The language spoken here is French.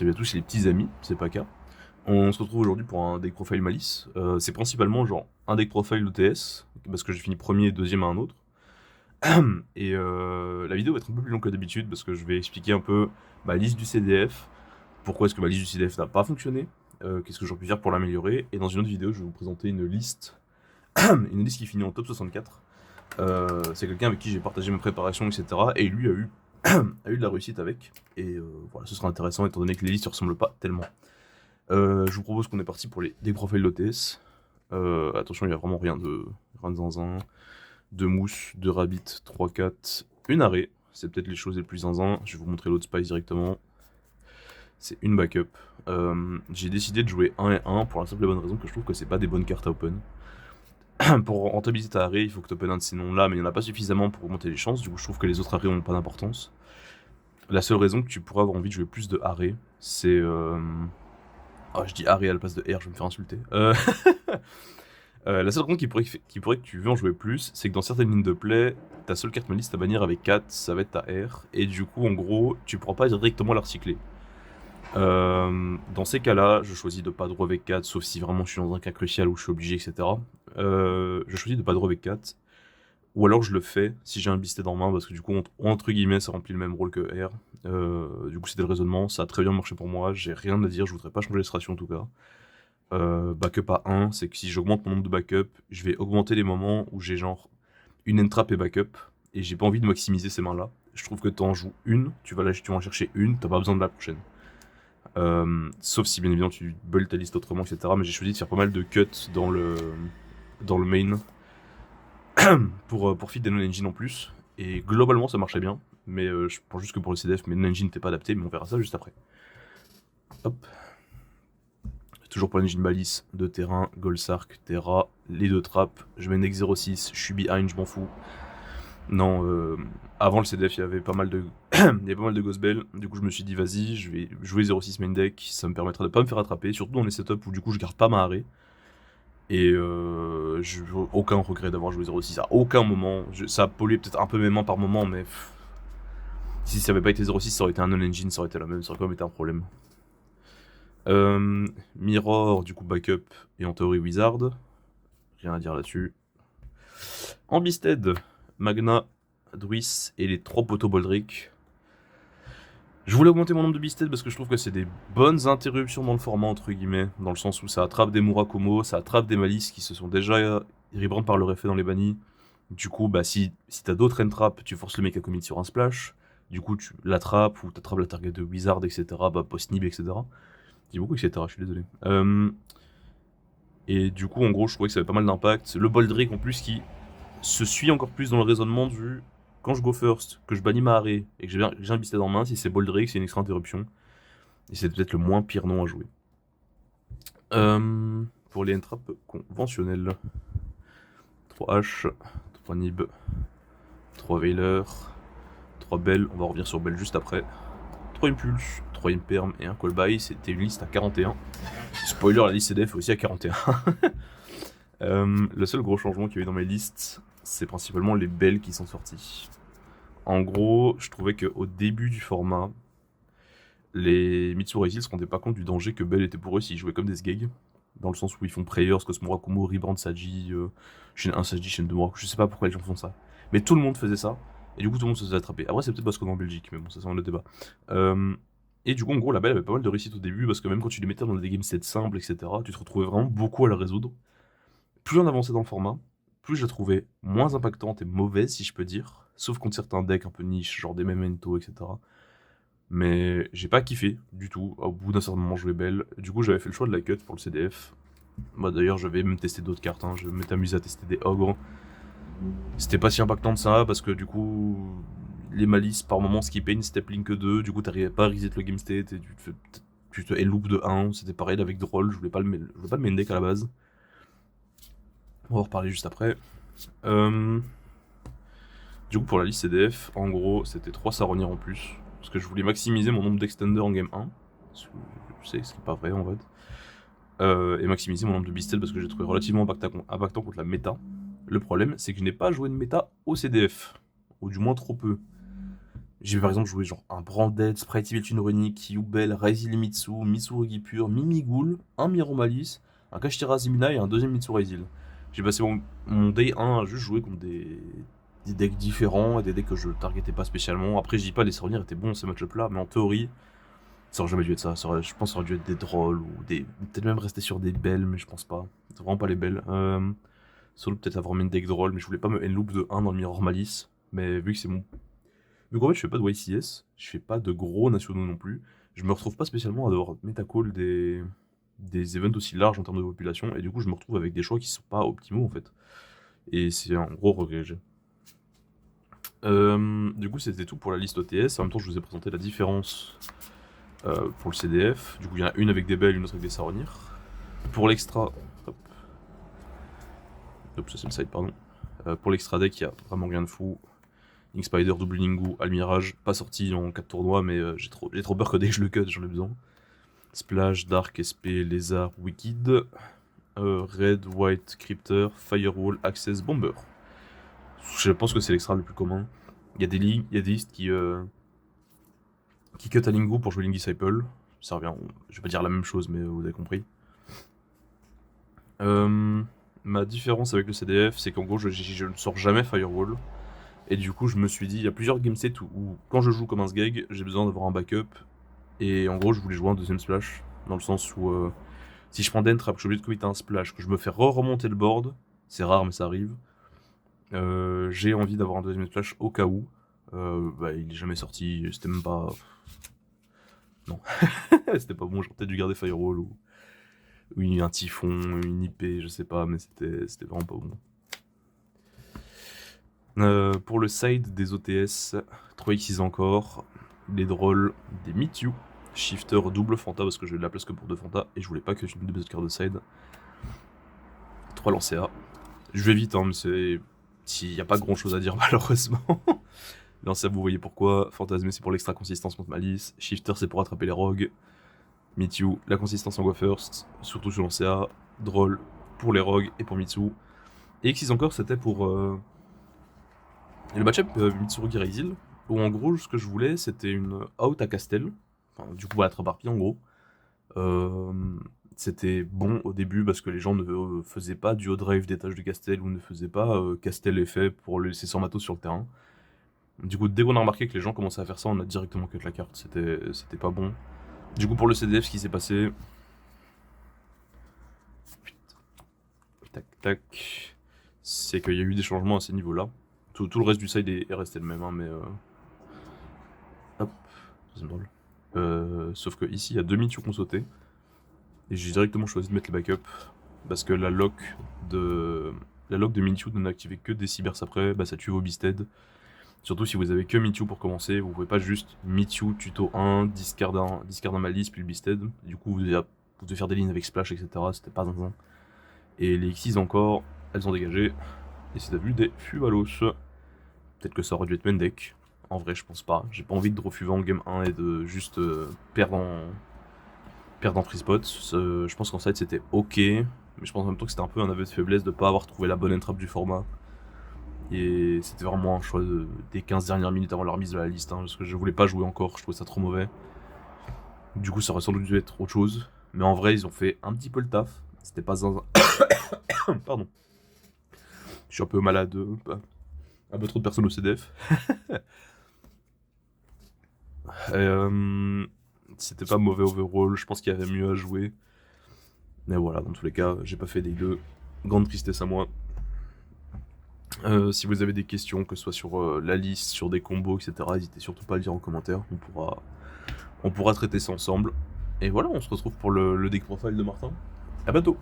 salut à tous les petits amis, c'est pas cas. On se retrouve aujourd'hui pour un deck profile Malice. C'est principalement genre un deck profile OTS, parce que j'ai fini premier et deuxième à un autre. Et la vidéo va être un peu plus longue que d'habitude, parce que je vais expliquer un peu ma liste du CDF, pourquoi est-ce que ma liste du CDF n'a pas fonctionné, qu'est-ce que j'aurais pu faire pour l'améliorer, et dans une autre vidéo je vais vous présenter une liste, une liste qui finit en top 64. C'est quelqu'un avec qui j'ai partagé mes préparations, etc. Et lui a eu a eu de la réussite avec. Et voilà, ce sera intéressant étant donné que les listes ne ressemblent pas tellement. Je vous propose qu'on est parti pour des profils d'OTS. Attention, il n'y a vraiment rien de zinzin. 2 mousses, 2 rabbits, 3 4, une arrêt. C'est peut-être les choses les plus zinzin. Je vais vous montrer l'autre spice directement. C'est une backup. J'ai décidé de jouer 1 et 1 pour la simple et bonne raison que je trouve que c'est pas des bonnes cartes à open. Pour rentabiliser ta arrêt, il faut que tu open un de ces noms là, mais il n'y en a pas suffisamment pour augmenter les chances. Du coup, je trouve que les autres arrêts n'ont pas d'importance. La seule raison que tu pourrais avoir envie de jouer plus de arrêt, c'est. Oh, je dis arrêt à la place de R, je vais me faire insulter. La seule raison qui pourrait que tu veux en jouer plus, c'est que dans certaines lignes de play, ta seule carte maliste à bannir avec 4, ça va être ta R, et du coup, en gros, tu pourras pas directement la recycler. Dans ces cas-là, je choisis de pas draw avec 4, sauf si vraiment je suis dans un cas crucial où je suis obligé, etc. Je choisis de pas draw avec 4. Ou alors je le fais si j'ai un Beasted en main, parce que du coup, entre guillemets, ça remplit le même rôle que R. Du coup, c'était le raisonnement, ça a très bien marché pour moi, j'ai rien à dire, je voudrais pas changer les rations en tout cas. Backup à 1, c'est que si j'augmente mon nombre de backup, je vais augmenter les moments où j'ai genre une entrap et backup, et j'ai pas envie de maximiser ces mains-là. Je trouve que t'en joues une, tu vas en chercher une, t'as pas besoin de la prochaine. Sauf si bien évidemment tu bulles ta liste autrement, etc. Mais j'ai choisi de faire pas mal de cuts dans le main pour fit des non-engine en plus. Et globalement ça marchait bien, mais je pense juste que pour le CDF, mes non-engine n'étaient pas adaptés, mais on verra ça juste après. Hop. Toujours pour l'engine Malice, de terrain, Golsark, Terra, les 2 trappes. Je mets Nex 06, je suis behind, je m'en fous. Non, avant le CDF, il y avait pas mal de il y avait pas mal de Ghost Bell. Du coup, je me suis dit, vas-y, je vais jouer 06 main deck. Ça me permettra de pas me faire attraper, surtout dans les setups où du coup je garde pas ma arrêt. Et j'ai aucun regret d'avoir joué 06 à aucun moment. Ça a pollué peut-être un peu mes mains par moment, mais si ça avait pas été 06, ça aurait été un non-engine, ça aurait été la même, ça aurait quand même été un problème. Mirror, du coup backup, et en théorie Wizard. Rien à dire là-dessus. En Beasted, Magna, Druis et les 3 poteaux Boldrick. Je voulais augmenter mon nombre de Beasted parce que je trouve que c'est des bonnes interruptions dans le format, entre guillemets, dans le sens où ça attrape des Murakumo, ça attrape des Malices qui se sont déjà rebrand par leur effet dans les bannis. Du coup, bah, si t'as d'autres entraps, tu forces le mec à commit sur un splash. Du coup, tu l'attrapes ou t'attrapes la target de Wizard, etc. Bah, post-nib, etc. Je dis beaucoup, etc. Je suis désolé. Et du coup, en gros, je trouvais que ça avait pas mal d'impact. Le Boldrick, en plus, qui se suit encore plus dans le raisonnement du quand je go first, que je bannis ma arrêt et que j'ai un Beasted en main, si c'est Boldrick, c'est une extra interruption. Et c'est peut-être le moins pire nom à jouer. Pour les entraps conventionnels, 3 H, 3 Nib, 3 Veiler, 3 Bell, on va revenir sur Bell juste après, 3 Impulse, 3 Imperm et un Call By. C'était une liste à 41. Spoiler, la liste CDF est aussi à 41. Le seul gros changement qu'il y a eu dans mes listes, c'est principalement les Bells qui sont sortis. En gros, je trouvais qu'au début du format, les Mitsurai se rendaient pas compte du danger que Bell était pour eux s'ils jouaient comme des Sgeg. Dans le sens où ils font Prayers, Cosmorakumo, Rebrand Saji, chaîne 1 Saji, chaîne 2 Murakumo, je sais pas pourquoi les gens font ça. Mais tout le monde faisait ça, et du coup tout le monde se faisait attraper. Après c'est peut-être parce qu'on est en Belgique, mais bon ça c'est un autre débat. Et du coup en gros la Belle avait pas mal de réussite au début, parce que même quand tu les mettais dans des game sets simples, etc., tu te retrouvais vraiment beaucoup à la résoudre. Plus on avançait dans le format, plus je la trouvais moins impactante et mauvaise si je peux dire, sauf contre certains decks un peu niche, genre des Memento, etc. Mais j'ai pas kiffé du tout. Au bout d'un certain moment, je jouais Belle. Du coup, j'avais fait le choix de la cut pour le CDF. Moi d'ailleurs, j'avais même testé d'autres cartes. Je m'étais amusé à tester des ogres. C'était pas si impactant de ça parce que du coup, les malices par moment skippaient une step link 2. Du coup, t'arrivais pas à reset le game state et tu te loop de 1. C'était pareil avec Droll. Je voulais pas le main deck à la base. On va en reparler juste après. Du coup, pour la liste CDF, en gros, c'était 3 Saronir en plus. Parce que je voulais maximiser mon nombre d'extenders en game 1. Je sais, ce qui n'est pas vrai en fait. Et maximiser mon nombre de Beasted parce que j'ai trouvé relativement impactant contre la méta. Le problème, c'est que je n'ai pas joué de méta au CDF. Ou du moins trop peu. J'ai par exemple joué genre un Branded, Sprite Evil Tunorinik, Yubel, Raizil Mitsu, Mitsurugi Pure, Mimighoul, un Miromalis, un Kashtira Zimina et un deuxième Mitsu Raizil. J'ai passé mon day 1 à juste jouer contre des decks différents et des decks que je targetais pas spécialement. Après, je dis pas, les souvenirs étaient bons ces match-up là, mais en théorie, ça aurait jamais dû être ça. Je pense que ça aurait dû être des drôles ou des. Peut-être même rester sur des belles, mais je pense pas. C'est vraiment pas les belles. Solo peut-être avoir mis une deck drôle, mais je voulais pas me end-loop de 1 dans le Mirror Malice. Mais vu que c'est mon. Vu qu'en fait, je fais pas de YCS, je fais pas de gros nationaux non plus, je me retrouve pas spécialement à devoir métacall des events aussi larges en termes de population, et du coup, je me retrouve avec des choix qui sont pas optimaux en fait. Et c'est un gros regret que j'ai. Du coup, c'était tout pour la liste OTS. En même temps, je vous ai présenté la différence pour le CDF. Du coup, il y en a une avec des belles, une autre avec des Saronir. Pour l'extra. Hop, ça c'est le side, pardon. Pour l'extra deck, il y a vraiment rien de fou. Link Spider, double Lingu, Almirage, pas sorti en 4 tournois, mais j'ai trop peur que dès que je le cut, j'en ai besoin. Splash, Dark, SP, Lézard, Wicked. Red, White, Crypter, Firewall, Access, Bomber. Je pense que c'est l'extra le plus commun. Il y a des listes qui cut à Lingu pour jouer Link Disciple. Ça revient, je vais pas dire la même chose, mais vous avez compris. Ma différence avec le CDF, c'est qu'en gros, je ne sors jamais Firewall. Et du coup, je me suis dit, il y a plusieurs game sets où quand je joue comme un Sgeg, j'ai besoin d'avoir un backup. Et en gros, je voulais jouer un deuxième splash. Dans le sens où, si je prends Dentrap, que je suis obligé de committer un splash, que je me fais remonter le board, c'est rare, mais ça arrive. J'ai envie d'avoir un deuxième splash au cas où. Il est jamais sorti, c'était même pas. Non, c'était pas bon, j'aurais peut-être dû garder Firewall ou un typhon, une IP, je sais pas, mais c'était vraiment pas bon. Pour le side des OTS, 3x6 encore, les drôles, des Meet You, Shifter double Fanta parce que j'ai de la place que pour 2 Fanta et je voulais pas que je une double carte de side. 3 lancers A. Je vais vite, hein, mais s'il n'y a pas grand chose à dire malheureusement. Lancer A, vous voyez pourquoi. Fantasmé, c'est pour l'extra consistance contre Malice. Shifter, c'est pour attraper les rogues. Meet You, la consistance en go first, surtout sur Lancer A. Droll pour les rogues et pour Mitsu. Et X6 encore, c'était pour. Le match-up Mitsurugi Reizil, où en gros, ce que je voulais, c'était une out à Castel. Enfin, du coup, à attraper par pied en gros. C'était bon au début parce que les gens ne faisaient pas du haut drive des tâches de Castel ou ne faisaient pas Castel effet pour laisser sans matos sur le terrain. Du coup, dès qu'on a remarqué que les gens commençaient à faire ça, on a directement cut la carte. C'était pas bon. Du coup, pour le CDF, ce qui s'est passé. Tac, tac. C'est qu'il y a eu des changements à ces niveaux-là. Tout le reste du side est resté le même, hein, mais. Hop, c'est drôle. Sauf que ici, il y a 2 Mewtwo qu'on sautait. Et j'ai directement choisi de mettre les backups. Parce que la lock de Mewtwo de n'activer que des cybers après, ça tue vos Beasted. Surtout si vous avez que Mewtwo pour commencer, vous pouvez pas juste Mewtwo tuto 1, discard un Malice puis le Beasted. Du coup, vous devez faire des lignes avec Splash, etc. C'était pas zinzin. Et les Xyz encore, elles ont dégagé. Et c'est vu des Fuvalos. Peut-être que ça aurait dû être main deck. En vrai, je pense pas. J'ai pas envie de refuver en game 1 et de juste perdre en free spot. Je pense qu'en side c'était ok. Mais je pense en même temps que c'était un peu un aveu de faiblesse de pas avoir trouvé la bonne entrap du format. Et c'était vraiment un choix des 15 dernières minutes avant la remise de la liste. Hein, parce que je voulais pas jouer encore, je trouvais ça trop mauvais. Du coup, ça aurait sans doute dû être autre chose. Mais en vrai, ils ont fait un petit peu le taf. C'était pas un. Pardon. Je suis un peu malade. Un peu trop de personnes au CDF. C'était pas mauvais overall, je pense qu'il y avait mieux à jouer. Mais voilà, dans tous les cas, j'ai pas fait des deux. Grande tristesse à moi. Si vous avez des questions, que ce soit sur la liste, sur des combos, etc., n'hésitez surtout pas à le dire en commentaire. On pourra traiter ça ensemble. Et voilà, on se retrouve pour le deck profile de Martin. À bientôt!